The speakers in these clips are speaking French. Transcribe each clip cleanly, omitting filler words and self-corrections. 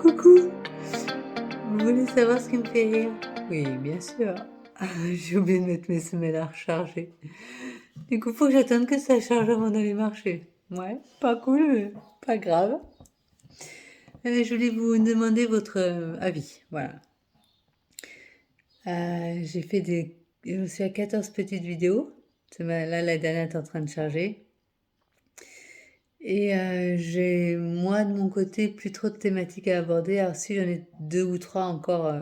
Coucou, vous voulez savoir ce qui me fait rire? Oui, bien sûr. J'ai oublié de mettre mes semelles à recharger. Du coup, faut que j'attende que ça charge avant d'aller marcher. Ouais, pas cool, mais pas grave. Je voulais vous demander votre avis. Voilà. J'ai fait je suis à 14 petites vidéos. Là, la dernière est en train de charger. Et j'ai, moi, de mon côté, plus trop de thématiques à aborder. Alors, si j'en ai deux ou trois encore,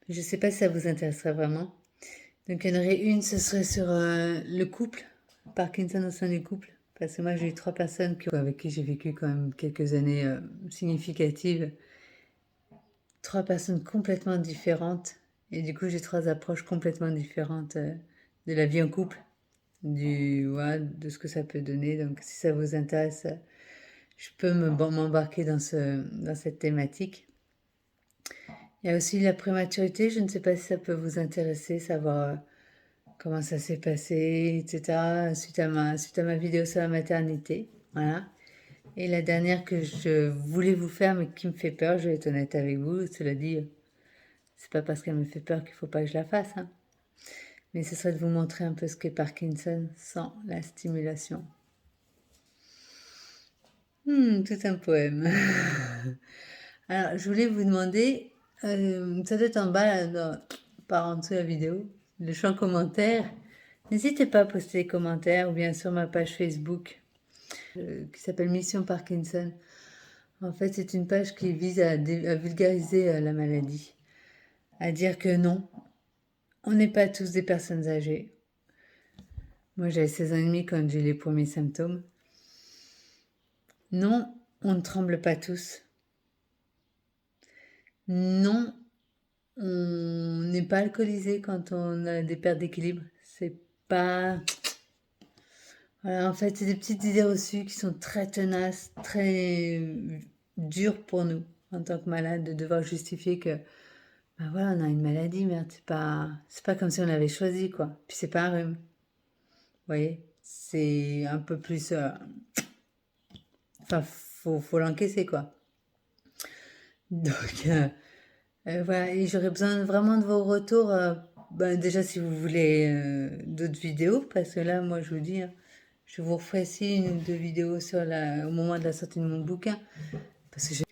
je sais pas si ça vous intéresserait vraiment. Donc, il y en aurait une, ce serait sur le couple, Parkinson au sein du couple. Parce que moi, j'ai eu trois personnes avec qui j'ai vécu quand même quelques années significatives. Trois personnes complètement différentes. Et du coup, j'ai trois approches complètement différentes de la vie en couple, ouais, de ce que ça peut donner. Donc, si ça vous intéresse, je peux m'embarquer dans cette thématique. Il y a aussi la prématurité. Je ne sais pas si ça peut vous intéresser, savoir comment ça s'est passé, etc. Suite à ma vidéo sur la maternité. Voilà. Et la dernière que je voulais vous faire, mais qui me fait peur, je vais être honnête avec vous. Cela dit, c'est pas parce qu'elle me fait peur qu'il faut pas que je la fasse, hein. Mais ce serait de vous montrer un peu ce qu'est Parkinson sans la stimulation. Tout un poème. Alors, je voulais vous demander, ça doit être en bas, là, par en dessous de la vidéo, le champ commentaire. N'hésitez pas à poster des commentaires ou bien sur ma page Facebook qui s'appelle Mission Parkinson. En fait, c'est une page qui vise à vulgariser la maladie, à dire que non, on n'est pas tous des personnes âgées. Moi, j'avais 16 ans et demi quand j'ai eu les premiers symptômes. Non, on ne tremble pas tous. Non, on n'est pas alcoolisé quand on a des pertes d'équilibre. C'est pas... Voilà, en fait, c'est des petites idées reçues qui sont très tenaces, très dures pour nous, en tant que malade, de devoir justifier que, ben voilà, on a une maladie, merde, c'est pas comme si on l'avait choisi, quoi. Puis c'est pas un rhume. Vous voyez? C'est un peu plus... Enfin, faut l'encaisser, quoi. Donc, voilà, et j'aurais besoin vraiment de vos retours. Ben, déjà, si vous voulez d'autres vidéos, parce que là, moi, je vous dis, hein, je vous referai aussi une ou deux vidéos au moment de la sortie de mon bouquin. Parce que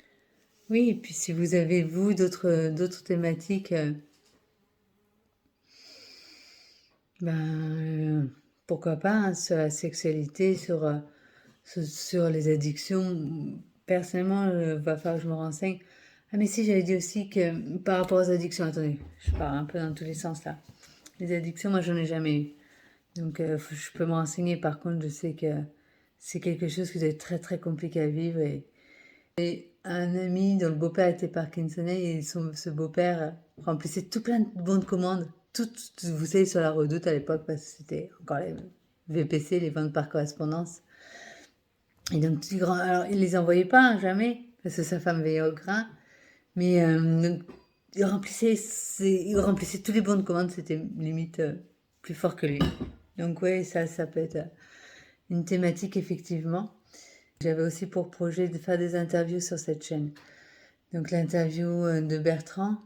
oui, et puis si vous avez, vous, d'autres thématiques, ben, pourquoi pas, hein, sur la sexualité, sur les addictions. Personnellement, va falloir que je me renseigne. Ah, mais si, j'avais dit aussi que par rapport aux addictions, attendez, je pars un peu dans tous les sens là. Les addictions, moi, j'en ai jamais eu. Donc, je peux me renseigner. Par contre, je sais que c'est quelque chose qui doit être très, très compliqué à vivre. Et un ami dont le beau-père était parkinsonné et ce beau-père remplissait tout plein de bons de commande. Vous savez, sur la Redoute à l'époque, parce que c'était encore les VPC, les ventes par correspondance. Et donc, alors, il les envoyait pas, hein, jamais, parce que sa femme veillait au grain. Mais donc, il remplissait tous les bons de commande, c'était limite plus fort que lui. Donc ouais, ça peut être une thématique effectivement. J'avais aussi pour projet de faire des interviews sur cette chaîne. Donc l'interview de Bertrand,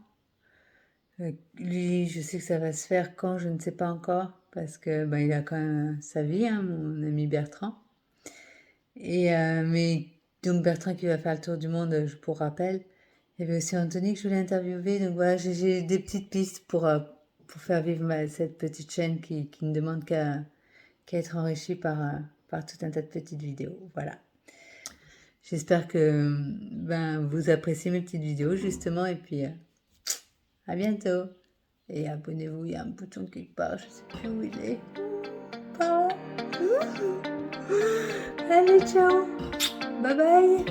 lui, je sais que ça va se faire quand, je ne sais pas encore, parce que ben, il a quand même sa vie, hein, mon ami Bertrand. Et mais donc Bertrand qui va faire le tour du monde, pour rappel. Il y avait aussi Anthony que je voulais interviewer. Donc voilà, j'ai des petites pistes pour faire vivre cette petite chaîne qui ne demande qu'à être enrichie par tout un tas de petites vidéos. Voilà. J'espère que ben, vous appréciez mes petites vidéos justement. Et puis à bientôt. Et abonnez-vous, il y a un bouton quelque part, je sais plus où il est. Par là. Allez, ciao. Bye bye.